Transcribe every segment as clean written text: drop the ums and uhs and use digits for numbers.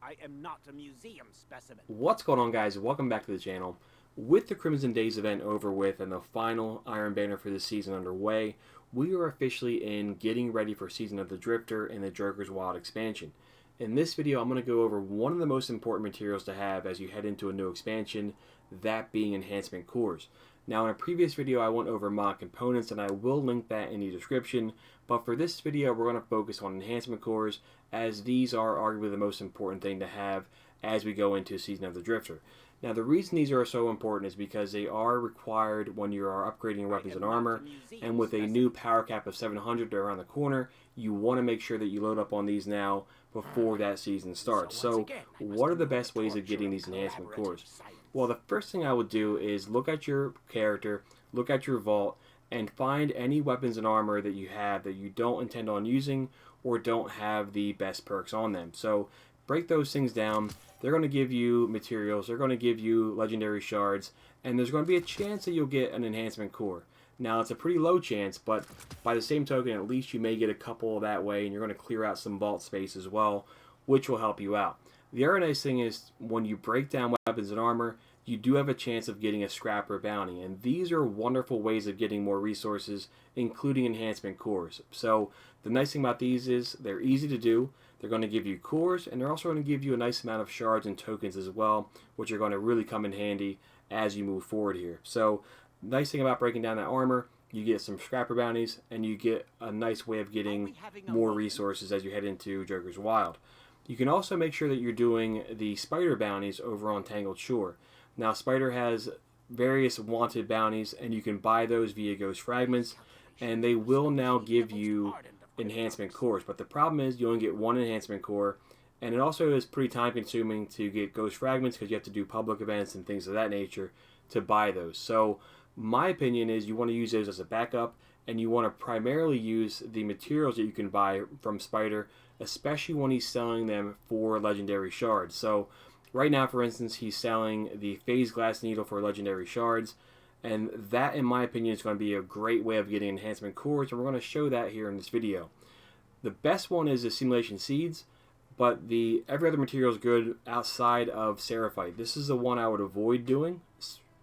I am not a museum specimen. What's going on, guys? Welcome back to the channel. With the Crimson Days event over with and the final Iron Banner for this season underway, we are officially in getting ready for Season of the Drifter and the Joker's Wild expansion. In this video, I'm going to go over one of the most important materials to have as you head into a new expansion, that being Enhancement Cores. Now, in a previous video, I went over mod components, and I will link that in the description, but for this video, we're going to focus on Enhancement Cores, as these are arguably the most important thing to have as we go into Season of the Drifter. Now, the reason these are so important is because they are required when you are upgrading your weapons and armor, and with a new power cap of 700 around the corner, you want to make sure that you load up on these now before that season starts. So, what are the best ways of getting these Enhancement Cores? Well, the first thing I would do is look at your character, look at your vault, and find any weapons and armor that you have that you don't intend on using or don't have the best perks on them. So break those things down. They're going to give you materials, they're going to give you legendary shards, and there's going to be a chance that you'll get an enhancement core. Now, it's a pretty low chance, but by the same token, at least you may get a couple that way, and you're going to clear out some vault space as well, which will help you out. The other nice thing is when you break down weapons and armor, you do have a chance of getting a Scapper Bounty, and these are wonderful ways of getting more resources, including enhancement cores. So the nice thing about these is they're easy to do, they're going to give you cores, and they're also going to give you a nice amount of shards and tokens as well, which are going to really come in handy as you move forward here. So nice thing about breaking down that armor, you get some Scapper Bounties, and you get a nice way of getting more resources as you head into Joker's Wild. You can also make sure that you're doing the Spider Bounties over on Tangled Shore. Now, Spider has various wanted bounties, and you can buy those via Ghost Fragments, and they will now give you enhancement cores. But the problem is you only get one enhancement core, and it also is pretty time-consuming to get Ghost Fragments because you have to do public events and things of that nature to buy those. So my opinion is you want to use those as a backup, and you want to primarily use the materials that you can buy from Spider, especially when he's selling them for legendary shards. So right now, for instance, he's selling the Phase Glass Needle for legendary shards, and that, in my opinion, is going to be a great way of getting enhancement cores, and we're going to show that here in this video. The best one is the Simulation Seeds, but the every other material is good outside of Seraphite. This is the one I would avoid doing,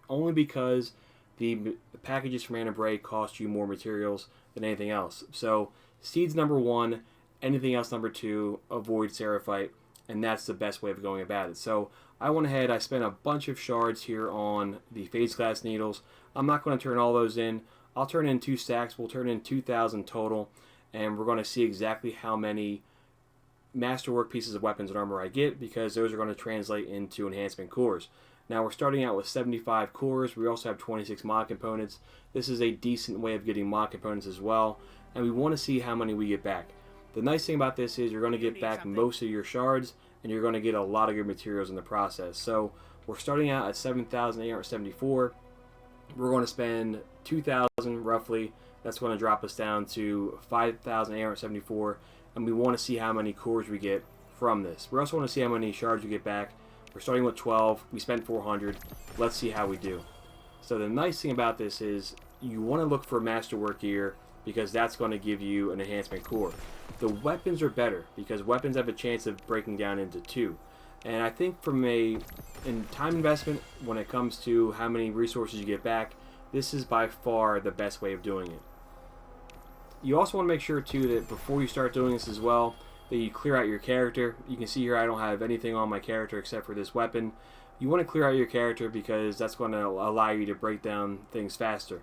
only because the packages from Anna Bray cost you more materials than anything else. So Seeds number one, anything else number two, avoid Seraphite, and that's the best way of going about it. So I went ahead, I spent a bunch of shards here on the Phase Glass Needles. I'm not going to turn all those in. I'll turn in 2 stacks. We'll turn in 2,000 total, and we're going to see exactly how many masterwork pieces of weapons and armor I get, because those are going to translate into enhancement cores. Now, we're starting out with 75 cores. We also have 26 mod components. This is a decent way of getting mod components as well, and we want to see how many we get back. The nice thing about this is you're going to get back most of your shards, and you're going to get a lot of good materials in the process. So we're starting out at 7,874. We're going to spend 2,000 roughly. That's going to drop us down to 5,874, and we want to see how many cores we get from this. We also want to see how many shards we get back. We're starting with 12. We spent 400. Let's see how we do. So the nice thing about this is you want to look for masterwork gear, because that's going to give you an enhancement core. The weapons are better because weapons have a chance of breaking down into 2. And I think from in time investment, when it comes to how many resources you get back, this is by far the best way of doing it. You also want to make sure too that before you start doing this as well, that you clear out your character. You can see here I don't have anything on my character except for this weapon. You want to clear out your character because that's going to allow you to break down things faster.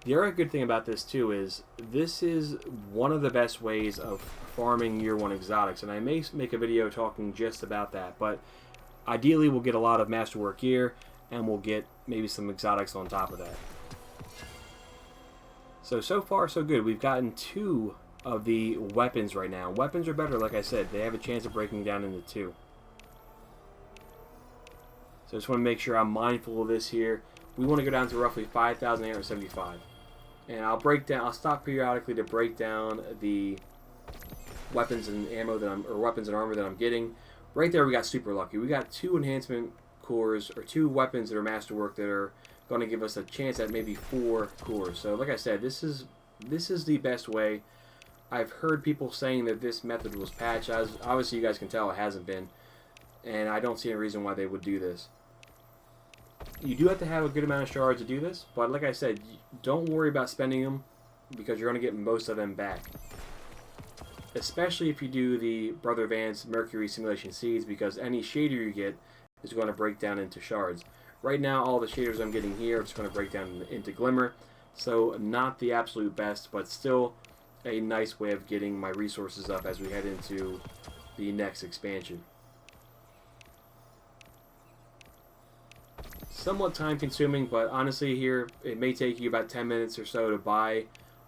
The other good thing about this too is this is one of the best ways of farming year 1 exotics, and I may make a video talking just about that, but ideally we'll get a lot of masterwork gear, and we'll get maybe some exotics on top of that. So far so good. We've gotten 2 of the weapons right now. Weapons are better, like I said. They have a chance of breaking down into 2. So I just want to make sure I'm mindful of this here. We want to go down to roughly 5,875. And I'll stop periodically to break down the weapons and ammo weapons and armor that I'm getting. Right there we got super lucky. We got 2 enhancement cores, or 2 weapons that are masterwork that are going to give us a chance at maybe 4 cores. So like I said, this is the best way. I've heard people saying that this method was patched. Obviously you guys can tell it hasn't been. and I don't see any reason why they would do this. You do have to have a good amount of shards to do this, but like I said, don't worry about spending them because you're going to get most of them back. Especially if you do the Brother Vance Mercury Simulation Seeds, because any shader you get is going to break down into shards. Right now, all the shaders I'm getting here are just going to break down into Glimmer, so not the absolute best, but still a nice way of getting my resources up as we head into the next expansion. Somewhat time consuming, but honestly here it may take you about 10 minutes or so to buy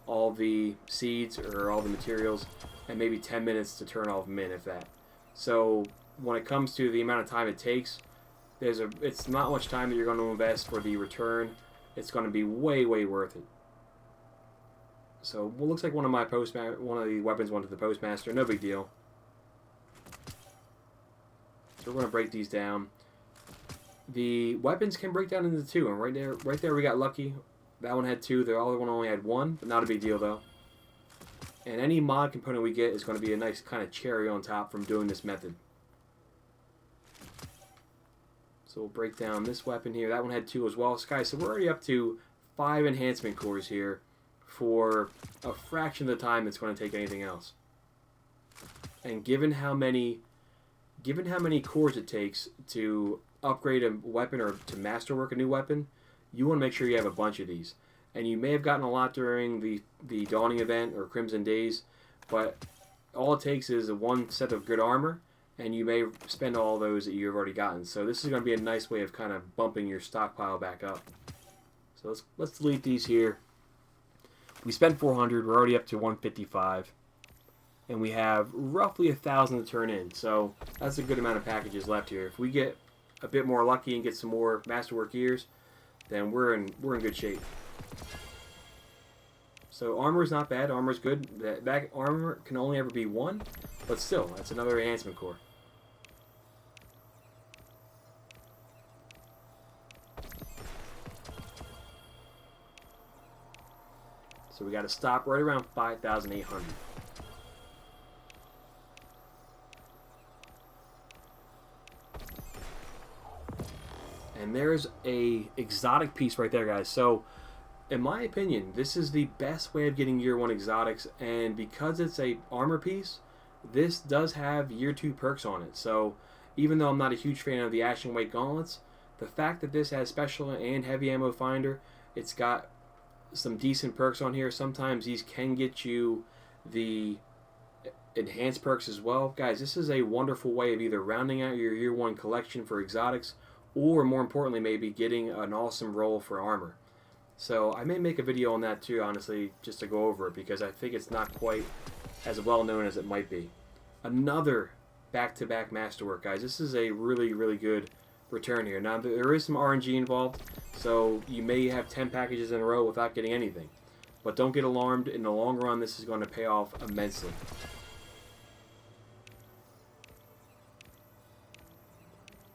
all the seeds or all the materials, and maybe 10 minutes to turn all of them in, if that. So when it comes to the amount of time it takes, it's not much time that you're going to invest for the return. It's going to be way worth it. So well, looks like one of the weapons went to the postmaster. No big deal. So we're going to break these down. The weapons can break down into two, and right there we got lucky. That one had two. The other one only had one, but not a big deal though. And any mod component we get is going to be a nice kind of cherry on top from doing this method. So we'll break down this weapon here. That one had two as well. Guys, so we're already up to 5 enhancement cores here for a fraction of the time it's going to take anything else. And given how many cores it takes to upgrade a weapon or to masterwork a new weapon, you want to make sure you have a bunch of these. And you may have gotten a lot during the Dawning event or Crimson Days, but all it takes is one set of good armor, and you may spend all those that you've already gotten. So this is going to be a nice way of kind of bumping your stockpile back up. So let's delete these here. We spent 400. We're already up to 155, and we have roughly 1,000 to turn in. So that's a good amount of packages left here. If we get a bit more lucky and get some more masterwork gears, then we're in good shape. So armor's not bad. Armor's good. That armor can only ever be 1, but still, that's another enhancement core. So we got to stop right around 5,800. And there's a exotic piece right there, guys. So in my opinion, this is the best way of getting year 1 exotics, and because it's a armor piece, this does have year 2 perks on it. So even though I'm not a huge fan of the Ashen Weight gauntlets, the fact that this has special and heavy ammo finder, it's got some decent perks on here. Sometimes these can get you the enhanced perks as well. Guys, this is a wonderful way of either rounding out your year 1 collection for exotics, or more importantly, maybe getting an awesome roll for armor. So I may make a video on that too, honestly, just to go over it, because I think it's not quite as well known as it might be. Another back-to-back masterwork, guys. This is a really good return here. Now there is some RNG involved, so you may have 10 packages in a row without getting anything. But don't get alarmed. In the long run, this is going to pay off immensely.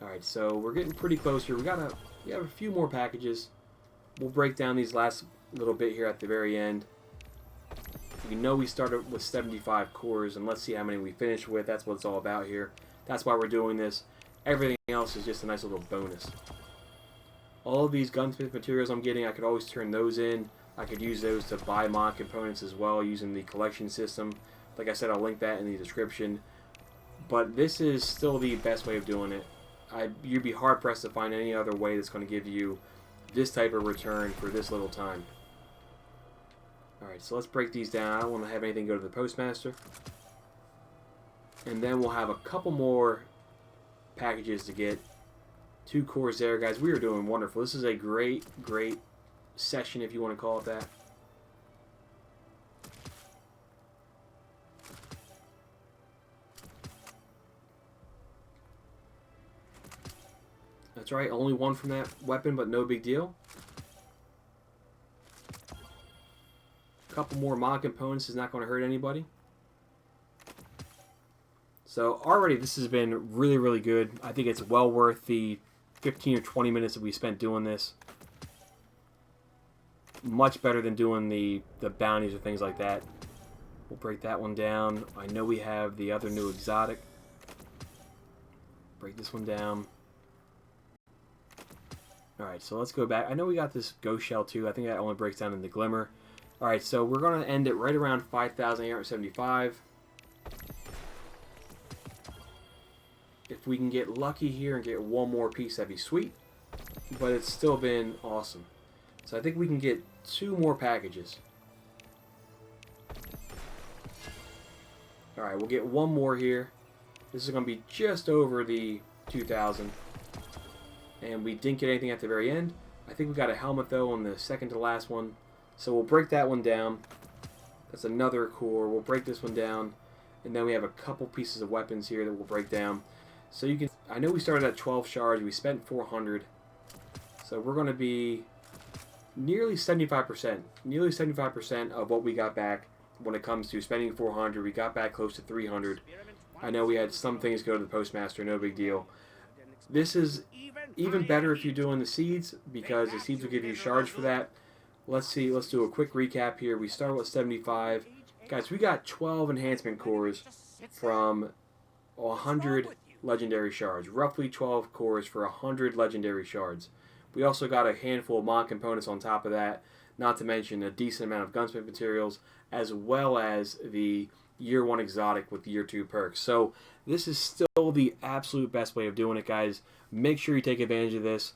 Alright, so we're getting pretty close here. We have a few more packages. We'll break down these last little bit here at the very end. We know we started with 75 cores, and let's see how many we finish with. That's what it's all about here. That's why we're doing this. Everything else is just a nice little bonus. All of these gunsmith materials I'm getting, I could always turn those in. I could use those to buy mod components as well using the collection system. Like I said, I'll link that in the description. But this is still the best way of doing it. You'd be hard-pressed to find any other way that's going to give you this type of return for this little time. Alright, so let's break these down. I don't want to have anything go to the postmaster. And then we'll have a couple more packages to get. 2 cores there, guys. We are doing wonderful. This is a great session, if you want to call it that. That's right, only 1 from that weapon, but no big deal. A couple more mod components is not going to hurt anybody. So already this has been really good. I think it's well worth the 15 or 20 minutes that we spent doing this. Much better than doing the bounties or things like that. We'll break that one down. I know we have the other new exotic. break this one down. Alright, so let's go back. I know we got this ghost shell too. I think that only breaks down into glimmer. Alright, so we're going to end it right around 5,875. If we can get lucky here and get one more piece, that'd be sweet. But it's still been awesome. So I think we can get 2 more packages. Alright, we'll get one more here. This is going to be just over the 2,000. And we didn't get anything at the very end. I think we got a helmet though on the second to last one. So we'll break that one down. That's another core. We'll break this one down. And then we have a couple pieces of weapons here that we'll break down. So you can, I know we started at 12 shards. We spent 400. So we're going to be nearly 75%. Nearly 75% of what we got back when it comes to spending 400. We got back close to 300. I know we had some things go to the postmaster. No big deal. This is even better if you're doing the seeds, because the seeds will give you shards for that. Let's see, let's do a quick recap here. We started with 75. Guys, we got 12 enhancement cores from 100 legendary shards. Roughly 12 cores for 100 legendary shards. We also got a handful of mod components on top of that, not to mention a decent amount of gunsmith materials, as well as the Year 1 exotic with Year 2 perks. So this is still the absolute best way of doing it, guys. Make sure you take advantage of this.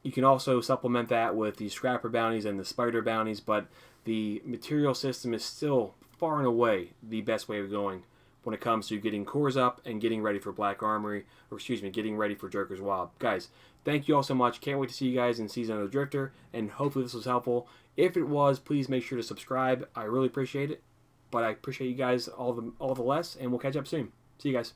You can also supplement that with the Scapper Bounties and the Spider Bounties, but the material system is still far and away the best way of going when it comes to getting cores up and getting ready for Black Armory, or excuse me, getting ready for Joker's Wild. Guys, thank you all so much. Can't wait to see you guys in Season of the Drifter, and hopefully this was helpful. If it was, please make sure to subscribe. I really appreciate it. But I appreciate you guys all the less, and we'll catch up soon. See you guys.